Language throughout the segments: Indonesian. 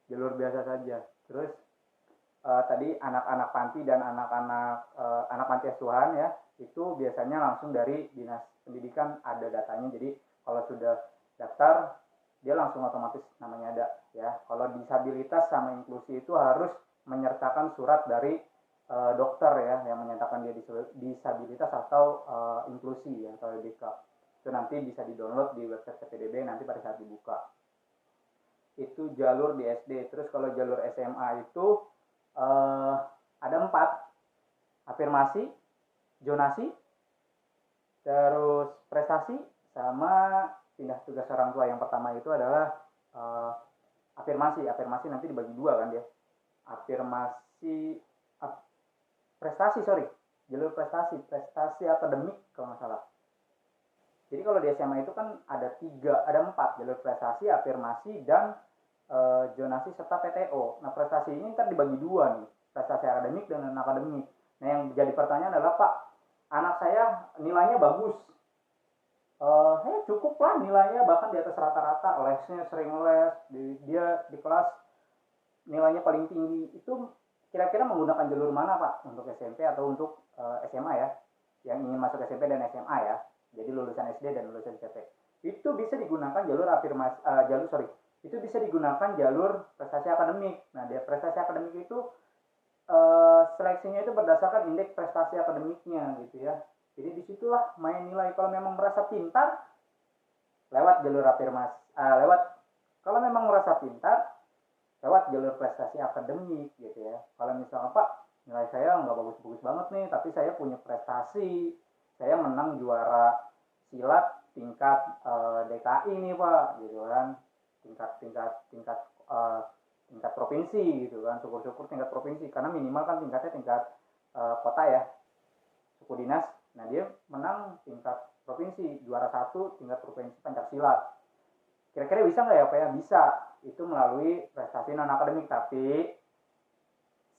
jalur biasa saja. Terus tadi anak-anak panti dan anak panti asuhan ya, itu biasanya langsung dari dinas pendidikan ada datanya. Jadi kalau sudah daftar dia langsung otomatis namanya ada ya. Kalau disabilitas sama inklusi itu harus menyertakan surat dari dokter ya yang menyatakan dia disabilitas atau inklusi ya atau LDK. Itu nanti bisa di-download di website PPDB nanti pada saat dibuka. Itu jalur di SD. Terus kalau jalur SMA itu ada 4: afirmasi, zonasi, terus prestasi, sama pindah tugas orang tua. Yang pertama itu adalah afirmasi. Afirmasi nanti dibagi 2 kan dia. Afirmasi prestasi, jalur prestasi akademik kalau nggak salah. Jadi kalau di SMA itu kan ada 4 jalur: prestasi, afirmasi, dan zonasi serta PTO. Nah prestasi ini kan dibagi 2 nih, prestasi akademik dan non akademik. Nah yang jadi pertanyaan adalah, Pak, anak saya nilainya bagus, cukup lah nilainya, bahkan di atas rata-rata, lesnya sering les, dia di kelas nilainya paling tinggi. Itu kira-kira menggunakan jalur mana, Pak, untuk SMP atau untuk SMA ya, yang ingin masuk SMP dan SMA ya, jadi lulusan SD dan lulusan SMP. Itu bisa digunakan jalur afirmasi, itu bisa digunakan jalur prestasi akademik. Nah, dia prestasi akademik itu seleksinya itu berdasarkan indeks prestasi akademiknya gitu ya. Jadi disitulah main nilai. Kalau memang merasa pintar, lewat jalur afirmasi, kalau memang merasa pintar, lewat jalur prestasi akademik gitu ya. Kalau misalnya, Pak, nilai saya nggak bagus-bagus banget nih, tapi saya punya prestasi, saya menang juara silat tingkat DKI nih, Pak, gitu kan, tingkat provinsi gitu kan, syukur-syukur tingkat provinsi, karena minimal kan tingkatnya tingkat kota ya, suku dinas. Nah dia menang tingkat provinsi, juara 1 tingkat provinsi pencak silat. Kira-kira bisa nggak ya, Pak ya? Bisa. Itu melalui prestasi non akademik, tapi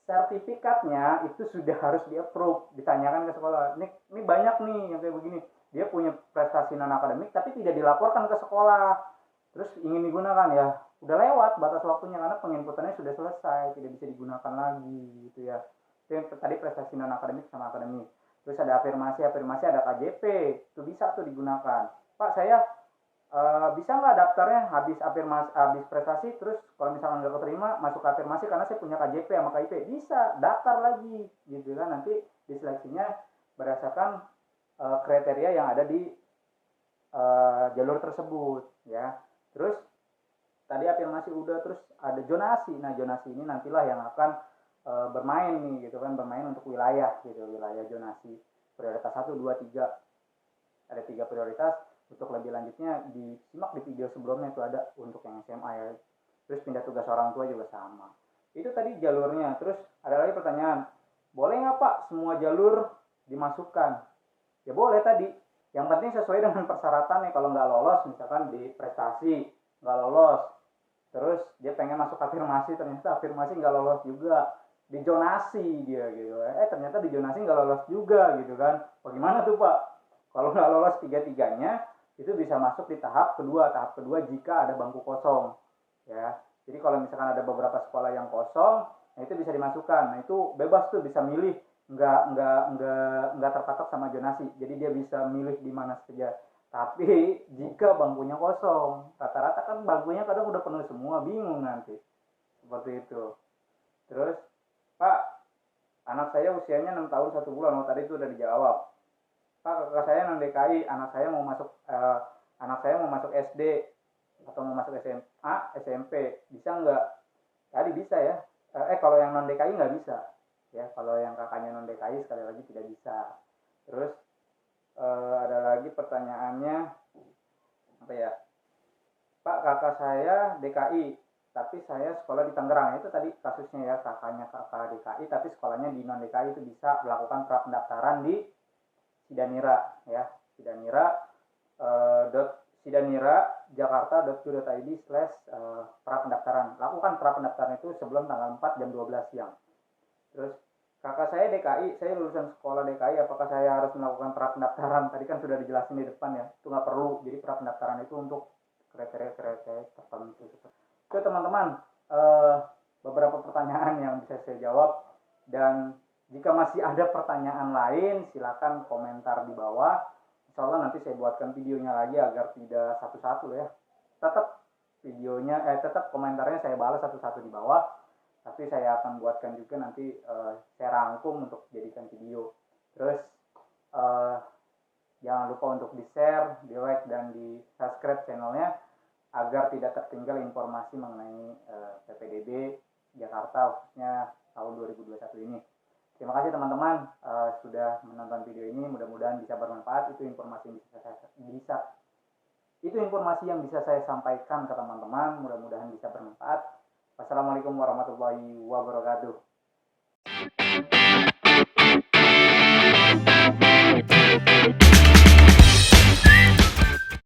sertifikatnya itu sudah harus di-approve, ditanyakan ke sekolah. Ini banyak nih yang kayak begini, dia punya prestasi non akademik tapi tidak dilaporkan ke sekolah, terus ingin digunakan, ya udah lewat batas waktunya karena penginputannya sudah selesai, tidak bisa digunakan lagi gitu ya. Itu yang tadi prestasi non akademik sama akademik. Terus ada afirmasi ada KJP, itu bisa tuh digunakan. Pak, saya bisa nggak daftarnya habis prestasi, terus kalau misalkan nggak keterima masuk afirmasi karena saya punya KJP sama KIP, bisa daftar lagi gitu kan. Nanti diseleksinya berdasarkan kriteria yang ada di jalur tersebut ya. Terus tadi afirmasi udah, terus ada zonasi. Nah zonasi ini nantilah yang akan bermain nih gitu kan, bermain untuk wilayah gitu, wilayah zonasi prioritas 1, 2, 3, ada 3 prioritas. Untuk lebih lanjutnya disimak di video sebelumnya, itu ada untuk yang SMA ya. Terus pindah tugas orang tua juga sama. Itu tadi jalurnya. Terus ada lagi pertanyaan, boleh nggak, Pak, semua jalur dimasukkan? Ya boleh tadi, yang penting sesuai dengan persyaratannya. Kalau nggak lolos misalkan di prestasi nggak lolos, terus dia pengen masuk afirmasi, ternyata afirmasi nggak lolos juga, di zonasi dia gitu, ternyata di zonasi nggak lolos juga gitu kan. Bagaimana tuh, Pak? Kalau nggak lolos 3-tiganya, itu bisa masuk di tahap kedua. Tahap kedua jika ada bangku kosong ya. Jadi kalau misalkan ada beberapa sekolah yang kosong, nah itu bisa dimasukkan. Nah itu bebas tuh, bisa milih, nggak terpatok sama zonasi. Jadi dia bisa milih di mana saja. Tapi jika bangkunya kosong, rata-rata kan bangkunya kadang udah penuh semua, bingung nanti. Seperti itu. Terus, Pak, anak saya usianya 6 tahun 1 bulan. Oh, tadi itu udah dijawab. Pak, kakak saya non DKI, anak saya mau masuk SD atau mau masuk SMA, SMP, bisa nggak? Tadi bisa ya. Kalau yang non DKI nggak bisa ya. Kalau yang kakaknya non DKI sekali lagi tidak bisa. Terus ada lagi pertanyaannya apa ya? Pak, kakak saya DKI tapi saya sekolah di Tangerang. Itu tadi kasusnya ya, kakaknya kakak DKI tapi sekolahnya di non DKI, itu bisa melakukan pra pendaftaran di Sidanira ya, sidanira.jakarta.go.id/pra pendaftaran. Lakukan pra pendaftaran itu sebelum tanggal 4 jam 12 siang. Terus, kakak saya DKI, saya lulusan sekolah DKI, apakah saya harus melakukan pra pendaftaran? Tadi kan sudah dijelasin di depan ya, itu nggak perlu. Jadi pra pendaftaran itu untuk kriteria-kriteria tertentu. Oke teman-teman, eh, beberapa pertanyaan yang bisa saya jawab, dan jika masih ada pertanyaan lain silakan komentar di bawah. Insya Allah nanti saya buatkan videonya lagi agar tidak satu-satu ya. Tetap tetap komentarnya saya balas satu-satu di bawah, tapi saya akan buatkan juga nanti, saya rangkum untuk jadikan video. Terus eh, jangan lupa untuk di share, di like, dan di subscribe channelnya agar tidak tertinggal informasi mengenai PPDB Jakarta khususnya tahun 2021 ini. Terima kasih teman-teman sudah menonton video ini, mudah-mudahan bisa bermanfaat. Itu informasi yang bisa saya sampaikan ke teman-teman, mudah-mudahan bisa bermanfaat. Wassalamualaikum warahmatullahi wabarakatuh.